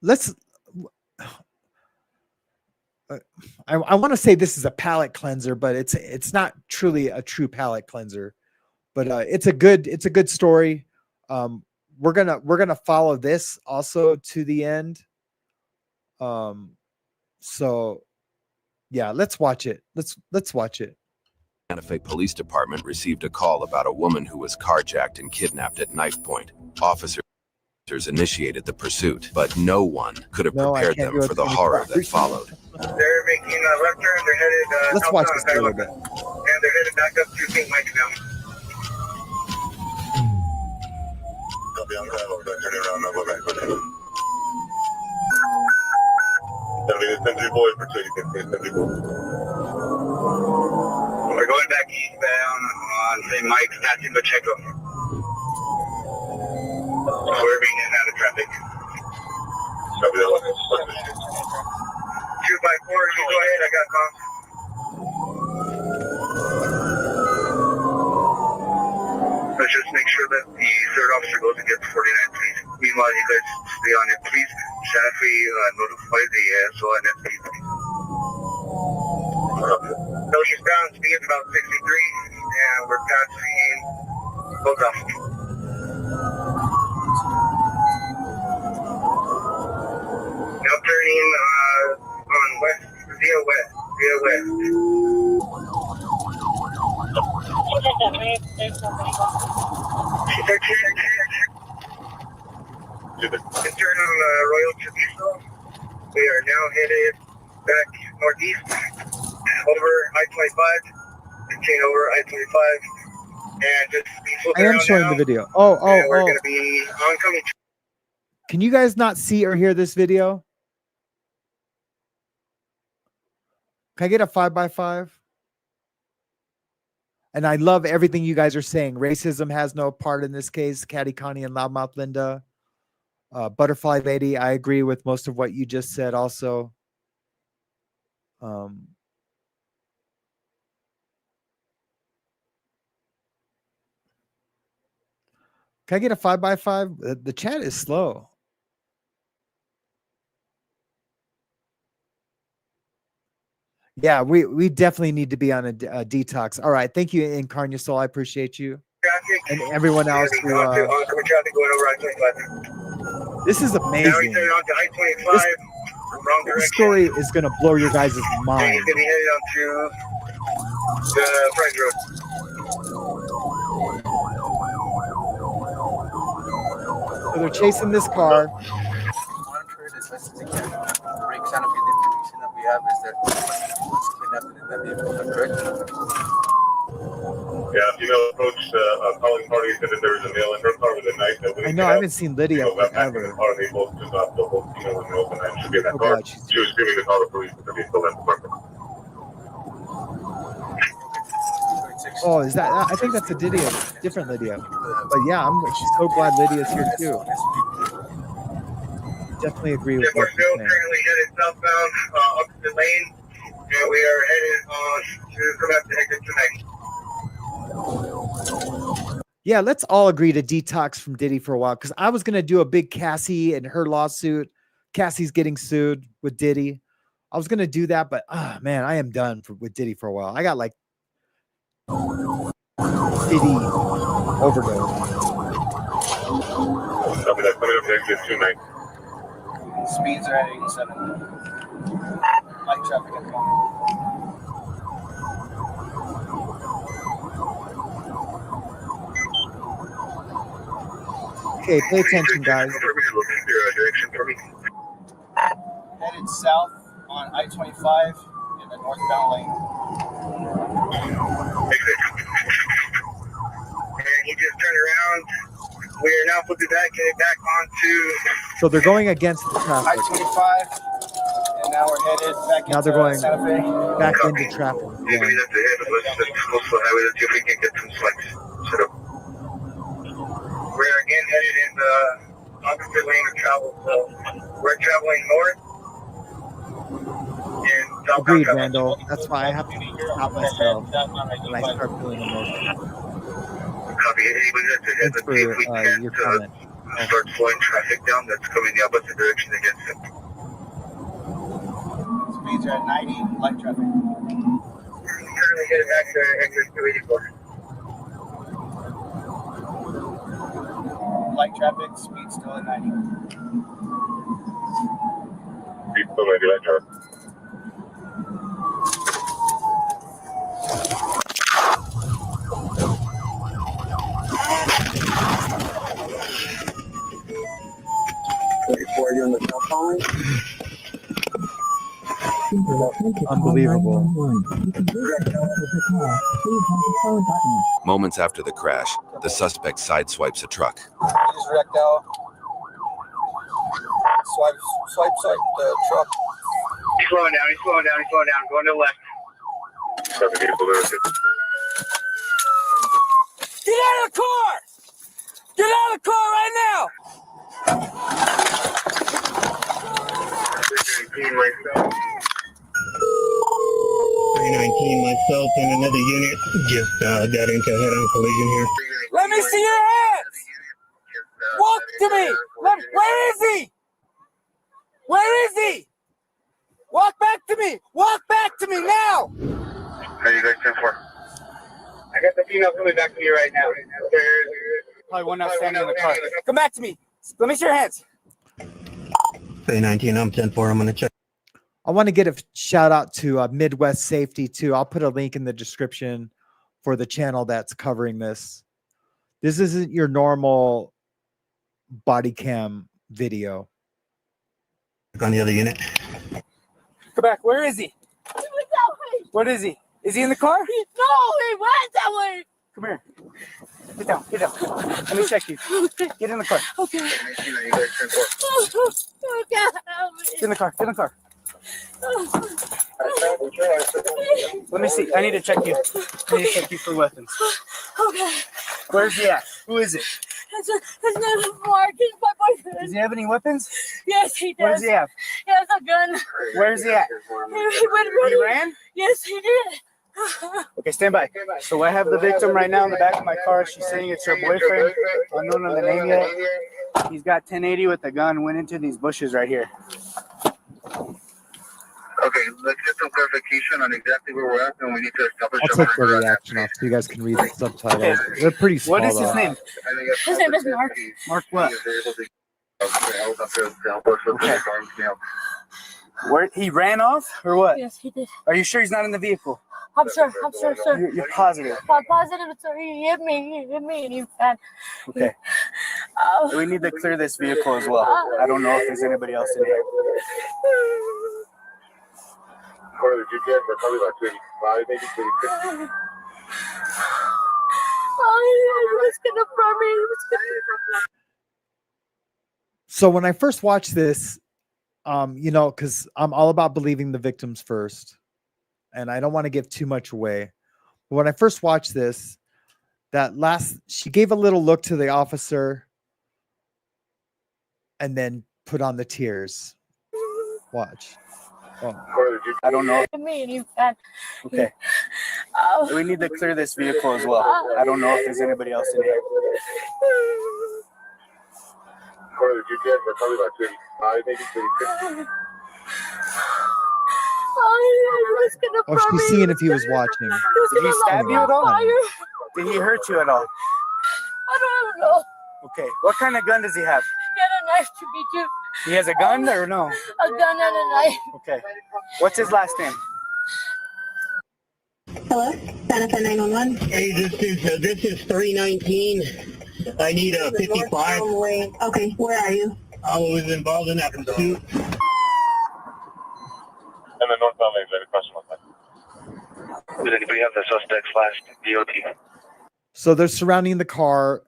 let's. I want to say this is a palate cleanser, but it's not truly a true palate cleanser. But it's a good story. We're gonna follow this also to the end. So yeah, let's watch it. Let's watch it. Santa Fe Police Department received a call about a woman who was carjacked and kidnapped at knife point. Officers initiated the pursuit, but no one could have prepared them for the horror that followed. They're making a left turn. They're headed. Let's watch this a little bit. And they're headed back up to St. Mike's now. Copy on that. Turn around. I'll go back with it. It's 10-3 boy for 2. You can see 10-3 boy. We're going back eastbound on St. Mike's, passing Pacheco. We're being in and out of traffic. Copy that one. 254, you go ahead, I got calm. Let's just make sure that the third officer goes and gets 49, please. Meanwhile, you guys stay on it, please. Santa Fe notify the SO and SP. So eastbound speed is about 63, and we're passing both off. Now turning on west, via west. Turn on Royal Treviso. We are now headed back northeast over I-25, continue over I-25, and just be flipping I am around showing now. the video. We're going to be oncoming. Can you guys not see or hear this video? Can I get a 5x5? And I love everything you guys are saying. Racism has no part in this case. Caddy Connie and Loudmouth Linda. Butterfly Lady, I agree with most of what you just said also. Can I get a 5x5? The chat is slow. Yeah, we definitely need to be on a detox. All right. Thank you, Incarnusol. I appreciate you. Traffic. And everyone else who, Oncoming traffic going over I-25. this is Now amazing. he's headed on to I-25. Wrong This direction. story is going to blow your guys' And mind. he's going to be headed on to the French Road. So they're chasing this car. Monitor it as best as they can. Break sound of the information that we have is that was kidnapped in that vehicle. Is that correct? Yeah, female approach calling party said that there was a male in her car with a knife. That I know, I haven't seen Lydia forever. Car, they both took off the whole female and male, and that should be in that Oh, car. God, She was screaming to call the police, but they still left the car. Oh, is that? I think that's a Lydia, different Lydia. But yeah, I'm so glad Lydia's here too. Definitely agree with We're what still you're saying. currently headed southbound, opposite lane, and we are headed on to come out to exit tonight. Yeah, let's all agree to detox from Diddy for a while, because I was gonna do a big Cassie and her lawsuit. Cassie's getting sued with Diddy. I was gonna do that, but man, I am done with Diddy for a while. I got like Diddy overdose. Copy that. Coming up to exit tonight. Speeds are at 87. Light traffic at the moment. Okay, pay attention, guys. Direction for me. Headed south on I-25 in the northbound lane. Exit. And he just turned around. We are now flipping back, getting back onto. So they're going against the traffic. I-25, and now we're headed back Now they're into going Santa Fe. back into traffic. Maybe again. that's the end of us. Let's close the highway. Let's see if we can get some flex set up. We're again headed in the opposite lane of travel. So we're traveling north. And Agreed, Randall. That's why I have to stop myself when I start feeling emotional. Copy. Anybody that's ahead, Thanks let's see if we for can your comment. start slowing traffic down that's coming the opposite direction against him. Speeds are at 90, light traffic. Currently headed back to exit 284. Light traffic, speed still at 90. Speed still 90, light traffic. Are you on the cell phone? Unbelievable. Moments after the crash, the suspect sideswipes a truck. Just wrecked out. Swipe the truck. He's slowing down, going to the left. Get out of the car! Get out of the car right now! 319 myself and another unit just got into a head-on collision here. Let me see your hands! Walk to me! Where is he? Where is he? Walk back to me! Walk back to me now! How are you guys doing for? I got the female coming back to me right now. Probably one not standing in the car. Come back to me. Let me see your hands. 319, I'm 10-4. I'm going to check. I want to get a shout out to Midwest Safety too. I'll put a link in the description for the channel that's covering this. This isn't your normal body cam video. On the other unit. Come back. Where is he? What is he? Is he in the car? No, he went that way. Come here. Get down. Get down. Let me check you. Get in the car. Okay. Get in the car. Get in the car. Let me see. I need to check you. I need to check you for weapons. Okay. Where's he at? Who is it? His name is Mark. He's my boyfriend. Does he have any weapons? Yes, he does. What does he have? He has a gun. Where's he at? He went running. He ran? Yes, he did. Okay, stand by. So I have the victim right now in the back of my car. She's saying it's her boyfriend. Unknown of the name yet. He's got 1080 with a gun. Went into these bushes right here. Okay, let's get some clarification on exactly where we're at, and we need to establish. I'll take the reaction off so you guys can read the subtitles. They're pretty small. What is his name? His name is Mark. Mark what? Okay. Where he ran off or what? Yes, he did. Are you sure he's not in the vehicle? I'm sure, sir. You're positive. I'm positive, sir. He hit me, and he ran. Okay. We need to clear this vehicle as well. I don't know if there's anybody else in here. According to GPS, they're probably about 25, maybe 26. Oh, he was gonna burn me. So when I first watched this, you know, because I'm all about believing the victims first, and I don't want to give too much away. But when I first watched this, she gave a little look to the officer and then put on the tears. Watch. Oh. I don't know. Me and he ran. Okay. We need to clear this vehicle as well. I don't know if there's anybody else in here. According to GPS, they're probably about 25, maybe 26. Oh, she's seeing if he was watching. Did he stab you at all? Did he hurt you at all? I don't know. Okay. What kind of gun does he have? He had a knife to me too. He has a gun or no? A gun and a knife. Okay. What's his last name? Hello, Santa Fe 911. Hey, this is 319. I need a 55. Okay, where are you? I was involved in that pursuit. And the northbound lane's right across from us. Did anybody have the suspect's last DOT? So they're surrounding the car.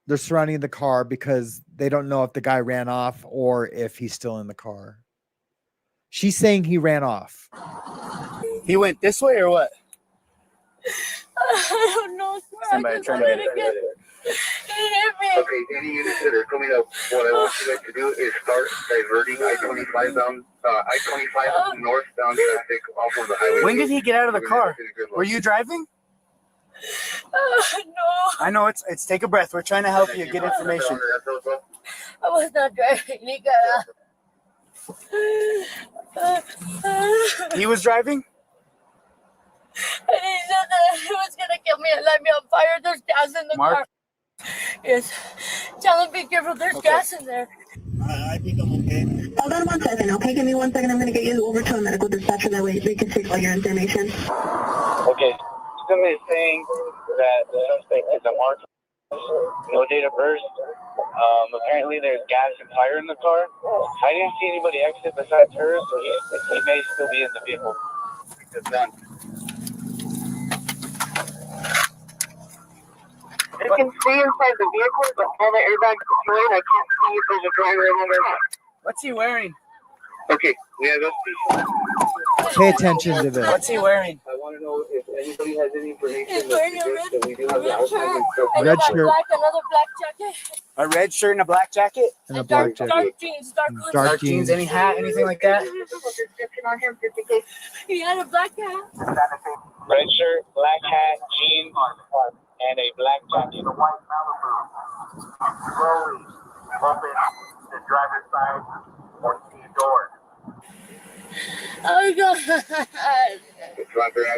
They're surrounding the car because they don't know if the guy ran off or if he's still in the car. She's saying he ran off. He went this way or what? I don't know. Somebody trying to get it. He hit me. Okay, any units that are coming up, what I want you guys to do is start diverting I-25 northbound traffic off of the highway. When did he get out of the car? Were you driving? No. I know it's take a breath. We're trying to help you get information. I was not driving. He was driving? And he said that he was gonna kill me and light me on fire. There's gas in the car. Yes. Tell him be careful. There's gas in there. I think I'm okay. Hold on 1 second, okay? Give me 1 second. I'm going to get you over to a medical dispatcher. That way we can take all your information. Okay. Somebody's saying that the suspect is a mark. No date of birth. Apparently there's gas and fire in the car. I didn't see anybody exit besides her, so he may still be in the vehicle. It's done. I can see inside the vehicle, but all the airbags deployed. I can't see if there's a driver in there. What's he wearing? Okay, we have those. Pay attention to this. What's he wearing? I want to know if anybody has any information He's wearing a red shirt. Red shirt. Another black jacket. A red shirt and a black jacket? And a black jacket. Dark jeans. Dark jeans. Any hat, anything like that? He had a black hat. red shirt, black hat, jeans, and a black jacket. The white Malibu. Slowly bumping the driver's side or the door. Oh God.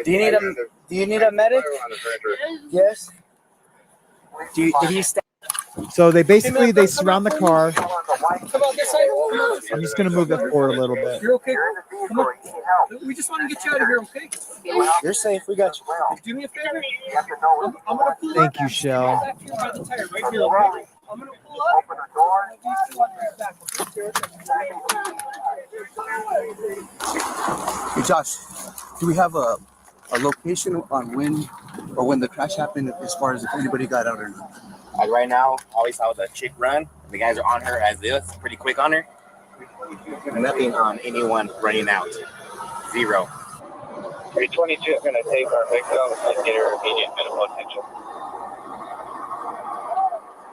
Do you need a medic? Yes. Did he stand? So they surround the car. I'm just gonna move it forward a little bit. You're okay? Come on. We just want to get you out of here, okay? You're safe. We got you. Do me a favor. I'm gonna pull Thank up you, Shell. back here by the tire, right here, okay? I'm gonna pull up. Open the door. Hey, Josh, do we have a location on when the crash happened as far as if anybody got out or not? Like right now, all we saw was a chick run. The guys are on her as this, pretty quick on her. Nothing on anyone running out. Zero. 322 is going to take our victim and get her immediate medical attention.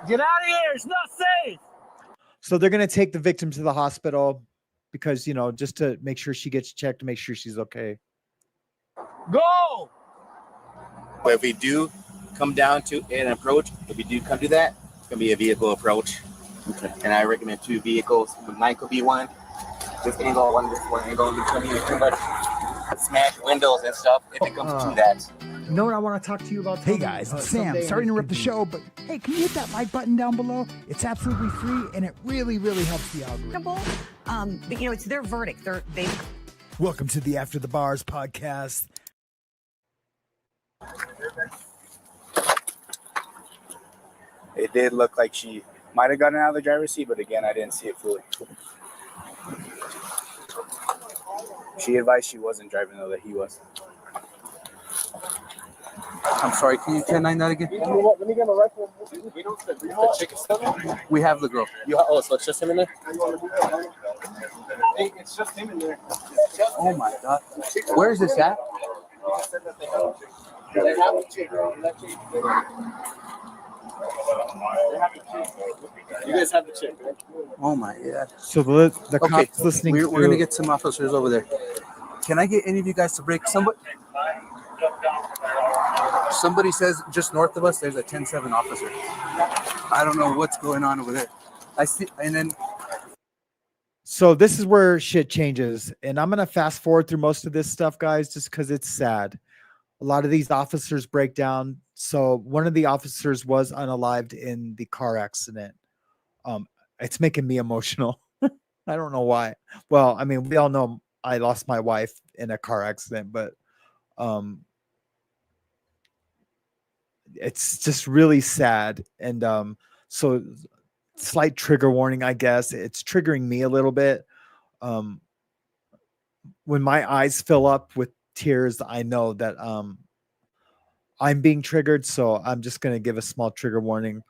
Get out of here. It's not safe. So they're gonna take the victim to the hospital because just to make sure she gets checked to make sure she's okay. Go. But if we do come down to an approach, if we do come to that, it's going to be a vehicle approach. Okay. And I recommend 2 vehicles. Mine could be one. This angle, this one angle. It's going to be too much smash windows and stuff if it comes to that. You know what I want to talk to you about? Hey guys, it's Sam. Sorry to interrupt the show, but hey, can you hit that like button down below? It's absolutely free and it really, really helps the algorithm. But it's their verdict. They. Welcome to the After the Bars podcast. It did look like she might have gotten out of the driver's seat, but again, I didn't see it fully. She advised she wasn't driving, though, that he was. I'm sorry, can you 10-9 that again? Let me get my rifle. We don't the chick is still there? We have the girl. So it's just him in there? Hey, it's just him in there. Oh my God. Where is this at? They have a chick. You guys have the chick, right? Oh my God. So the cops listening. We're going to get some officers over there. Can I get any of you guys to break? Somebody says just north of us, there's a 10-7 officer. I don't know what's going on over there. I see, and then. So this is where shit changes. And I'm going to fast forward through most of this stuff, guys, just because it's sad. A lot of these officers break down. So one of the officers was unalived in the car accident. It's making me emotional. I don't know why. Well, I mean, we all know I lost my wife in a car accident, but it's just really sad. And so slight trigger warning, I guess. It's triggering me a little bit. When my eyes fill up with tears, I know that I'm being triggered. So I'm just going to give a small trigger warning.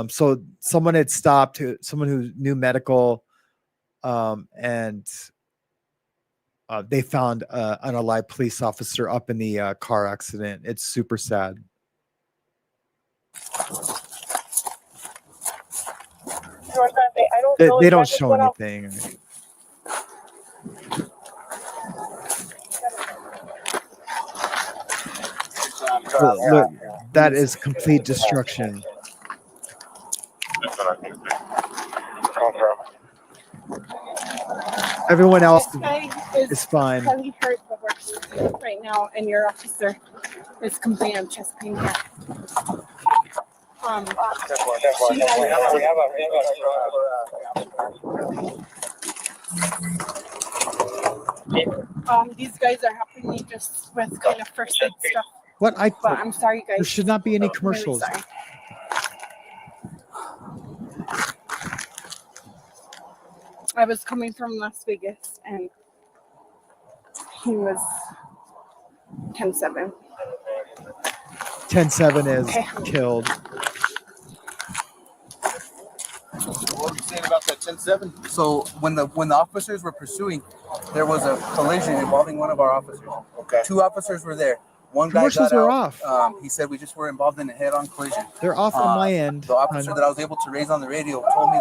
So someone had stopped, someone who knew medical, and they found an unalived police officer up in the car accident. It's super sad. They don't show anything. Look, that is complete destruction. Everyone else is fine. Heavy hurt right now, and your officer is complaining of chest pain. These guys are helping me just with kind of first aid stuff. What But I'm sorry, guys. There should not be any commercials. Really sorry. I was coming from Las Vegas, and he was 10-7. 10-7 is killed. What were you saying about that 10-7? So when the officers were pursuing, there was a collision involving one of our officers. Okay. 2 officers were there. One guy Commercials got are out. off. He said we just were involved in a head-on collision. They're off on my end. The officer that I was able to raise on the radio told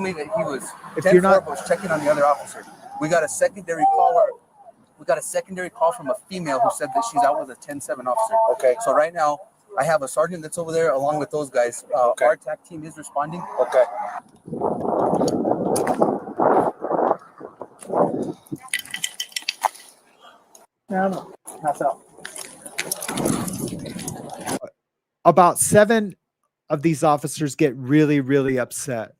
me that he was If you're not was checking on the other officer. We got a secondary call. We got a secondary call from a female who said that she's out with a 10-7 officer. Okay. So right now, I have a sergeant that's over there along with those guys. Our TAC team is responding. Okay. Pass out. About 7 of these officers get really, really upset.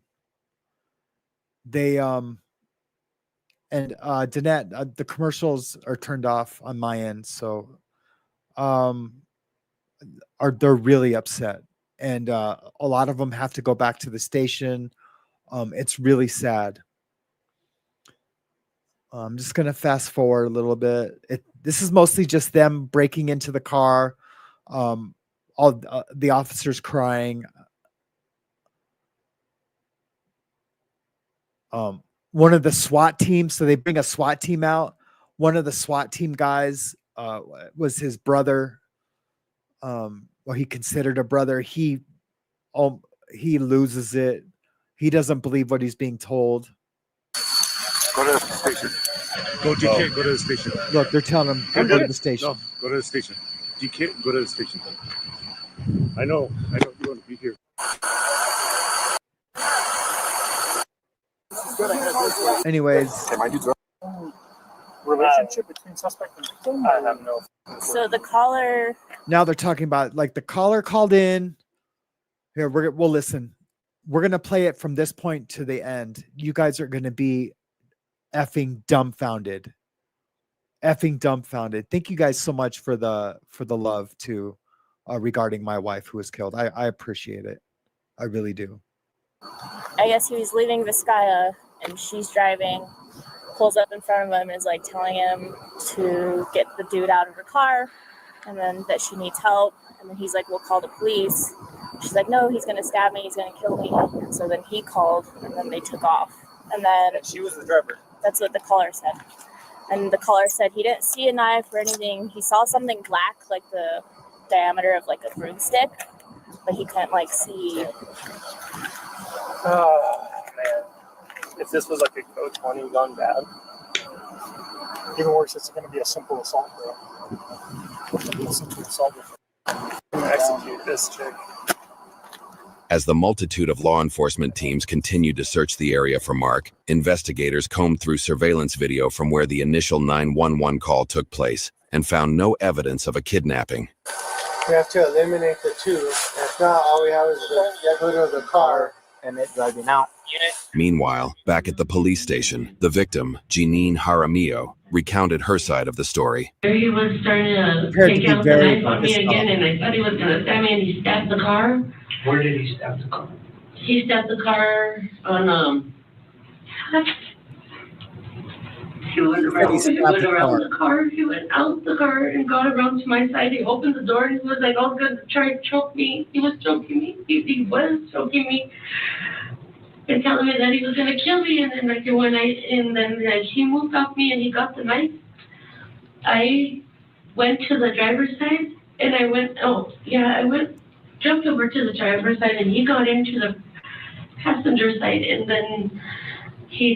They Danette, the commercials are turned off on my end, so they're really upset, and a lot of them have to go back to the station. It's really sad. I'm just gonna fast forward a little bit. This is mostly just them breaking into the car. All the officers crying. One of the SWAT teams, so they bring a SWAT team out. One of the SWAT team guys was his brother. Well, he considered a brother. He loses it. He doesn't believe what he's being told. Go to the station. Go to the station. Look, they're telling him go to the station. No, go to the station. You can't go to the station. I know you want to be here. Anyways, relationship between suspect and victim? I have no. So the caller. Now they're talking about like the caller called in. Here, we'll listen. We're gonna play it from this point to the end. You guys are gonna be effing dumbfounded. Effing dumbfounded. Thank you guys so much for the love too, regarding my wife who was killed. I appreciate it. I really do. I guess he was leaving Vizcaya and she's driving, pulls up in front of him and is like telling him to get the dude out of her car and then that she needs help. And then he's like, we'll call the police. She's like, no, he's going to stab me. He's going to kill me. And so then he called and then they took off. And then she was the driver. That's what the caller said. And the caller said he didn't see a knife or anything. He saw something black, like the diameter of like a broomstick, but he couldn't like see. Oh, man. If this was like a code 20 gone bad. Even worse, it's going to be a simple assault, bro. A simple assault. I'm going to execute this chick. As the multitude of law enforcement teams continued to search the area for Mark, investigators combed through surveillance video from where the initial 911 call took place and found no evidence of a kidnapping. We have to eliminate the two. If not, all we have is the hood of the car and it driving out. Meanwhile, back at the police station, the victim, Jeanine Jaramillo, recounted her side of the story. He was starting to take out the knife on me again, and I thought he was going to stab me, and he stabbed the car. Where did he stab the car? He stabbed the car on, he went around the car, he went out the car and got around to my side. He opened the door and he was like, oh, good, try to choke me. He was choking me. He was choking me. And telling me that he was gonna kill me, and then he moved off me and he got the knife. I went to the driver's side and jumped over to the driver's side and he got into the passenger side, and then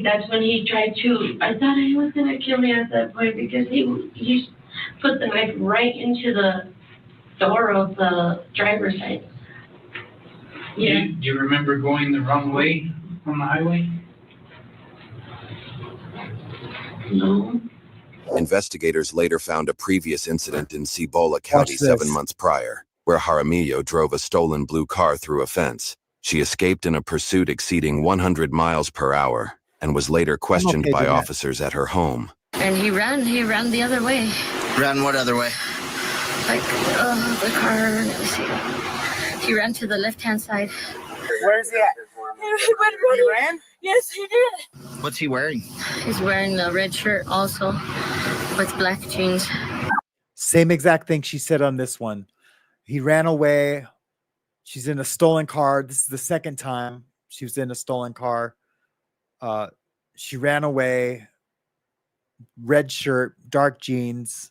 that's when he tried to. I thought he was gonna kill me at that point because he put the knife right into the door of the driver's side. Yeah. Do you remember going the wrong way on the highway? No. Investigators later found a previous incident in Cibola County 7 months prior, where Jaramillo drove a stolen blue car through a fence. She escaped in a pursuit exceeding 100 miles per hour and was later questioned by officers at her home. And he ran the other way. Ran what other way? Like, the car, let me see. He ran to the left-hand side. Where's he at? He ran? Yes, he did. What's he wearing? He's wearing a red shirt also with black jeans. Same exact thing she said on this one. He ran away. She's in a stolen car. This is the second time she was in a stolen car. She ran away. Red shirt, dark jeans.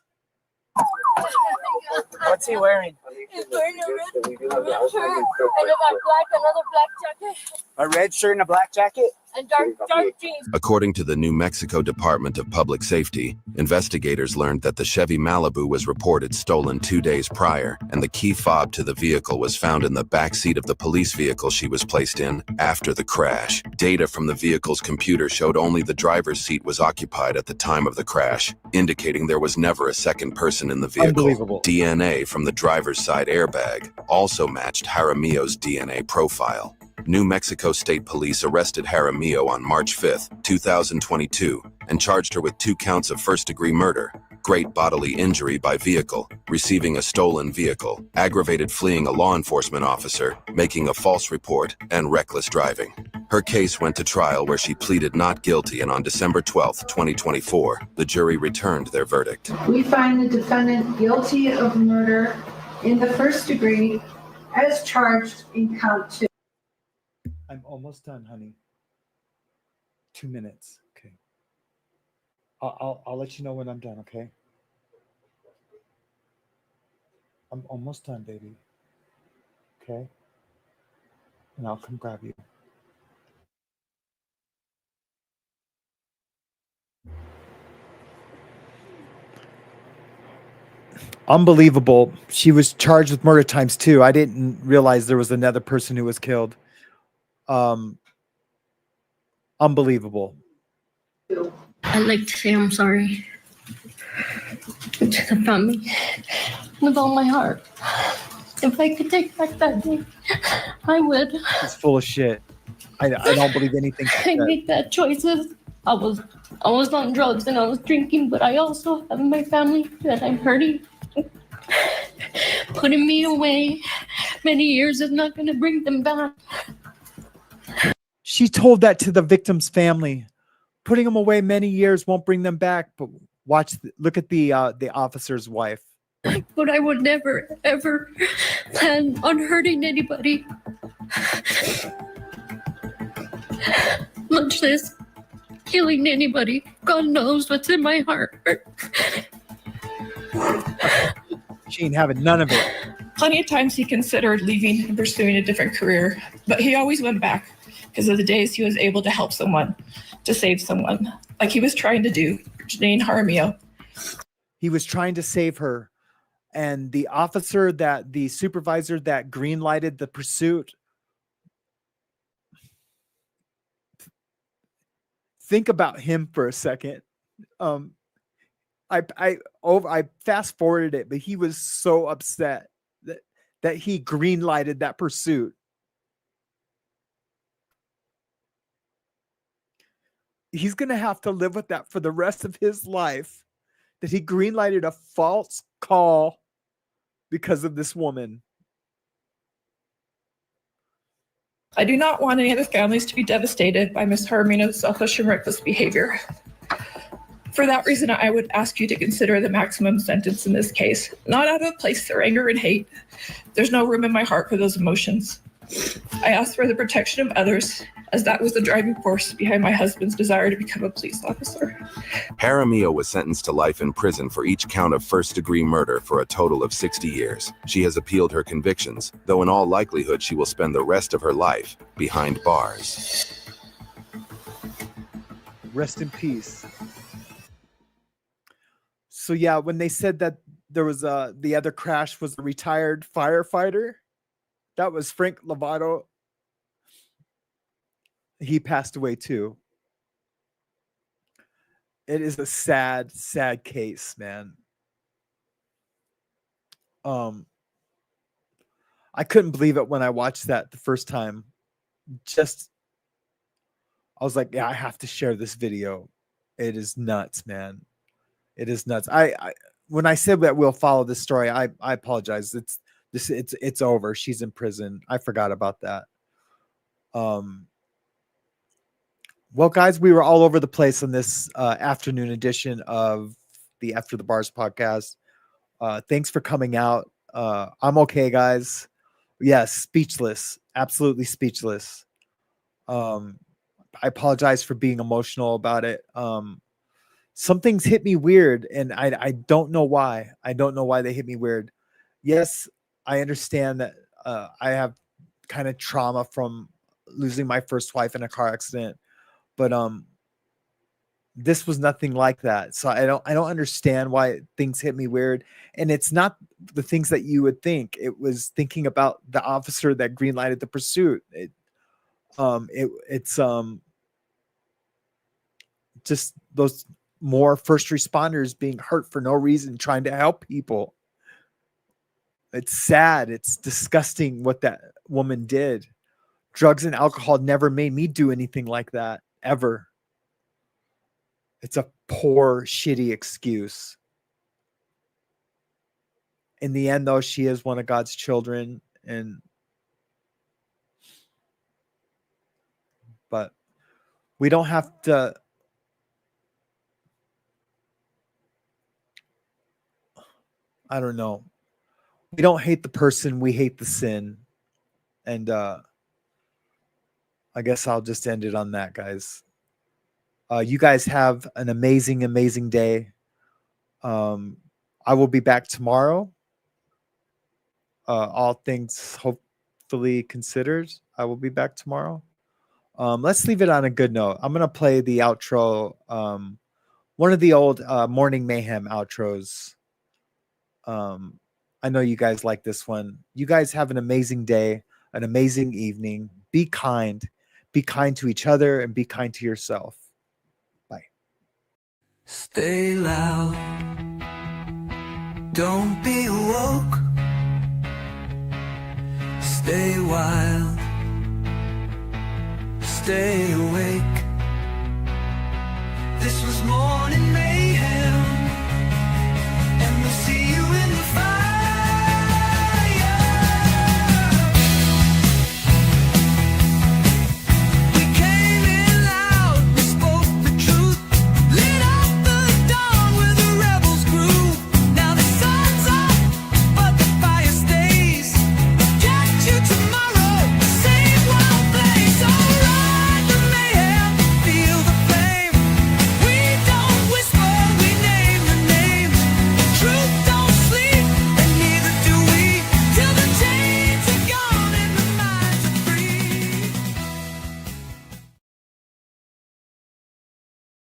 What's he wearing? He's wearing a red shirt and another black jacket. A red shirt and a black jacket? And dark jeans. According to the New Mexico Department of Public Safety, investigators learned that the Chevy Malibu was reported stolen 2 days prior, and the key fob to the vehicle was found in the back seat of the police vehicle she was placed in after the crash. Data from the vehicle's computer showed only the driver's seat was occupied at the time of the crash, indicating there was never a second person in the vehicle. Unbelievable. DNA from the driver's side airbag also matched Jaramillo's DNA profile. New Mexico State Police arrested Jaramillo on March 5, 2022, and charged her with 2 counts of first-degree murder, great bodily injury by vehicle, receiving a stolen vehicle, aggravated fleeing a law enforcement officer, making a false report, and reckless driving. Her case went to trial where she pleaded not guilty, and on December 12, 2024, the jury returned their verdict. We find the defendant guilty of murder in the first degree as charged in count 2. I'm almost done, honey. 2 minutes. Okay. I'll let you know when I'm done, okay? I'm almost done, baby. Okay? And I'll come grab you. Unbelievable. She was charged with murder times 2. I didn't realize there was another person who was killed. Unbelievable. I'd like to say I'm sorry to the family with all my heart. If I could take back that day, I would. It's full of shit. I don't believe anything. I made bad choices. I was on drugs and I was drinking, but I also have my family that I'm hurting. Putting me away many years is not going to bring them back. She told that to the victim's family. Putting them away many years won't bring them back. But look at the officer's wife. But I would never, ever plan on hurting anybody. Much less killing anybody. God knows what's in my heart. She ain't having none of it. Plenty of times he considered leaving and pursuing a different career, but he always went back because of the days he was able to help someone, to save someone, like he was trying to do for Janine Jaramillo. He was trying to save her. And the supervisor that green lighted the pursuit, think about him for a second. I fast forwarded it, but he was so upset that he green lighted that pursuit. He's going to have to live with that for the rest of his life, that he green lighted a false call because of this woman. I do not want any other families to be devastated by Ms. Jaramillo's selfish and reckless behavior. For that reason, I would ask you to consider the maximum sentence in this case, not out of a place for anger and hate. There's no room in my heart for those emotions. I ask for the protection of others, as that was the driving force behind my husband's desire to become a police officer. Jaramillo was sentenced to life in prison for each count of first-degree murder for a total of 60 years. She has appealed her convictions, though in all likelihood she will spend the rest of her life behind bars. Rest in peace. So yeah, when they said that there was the other crash was a retired firefighter. That was Frank Lovato. He passed away too. It is a sad, sad case, man. I couldn't believe it when I watched that the first time. I was like, yeah, I have to share this video. It is nuts, man. It is nuts. When I said that we'll follow this story, I apologize. It's over. She's in prison. I forgot about that. Well, guys, we were all over the place on this afternoon edition of the After the Bars podcast. Thanks for coming out. I'm okay, guys. Yes, speechless. Absolutely speechless. I apologize for being emotional about it. Some things hit me weird, and I don't know why. I don't know why they hit me weird. Yes, I understand that I have kind of trauma from losing my first wife in a car accident, but this was nothing like that. So I don't understand why things hit me weird. And it's not the things that you would think. It was thinking about the officer that green lighted the pursuit. It's just those more first responders being hurt for no reason, trying to help people. It's sad. It's disgusting what that woman did. Drugs and alcohol never made me do anything like that, ever. It's a poor, shitty excuse. In the end, though, she is one of God's children, but we don't have to. I don't know. We don't hate the person, we hate the sin. And I guess I'll just end it on that, guys. You guys have an amazing, amazing day. I will be back tomorrow. All things hopefully considered, I will be back tomorrow. Let's leave it on a good note. I'm going to play the outro. One of the old Morning Mayhem outros. I know you guys like this one. You guys have an amazing day, an amazing evening. Be kind. Be kind to each other and be kind to yourself. Bye. Stay loud. Don't be woke. Stay wild. Stay away.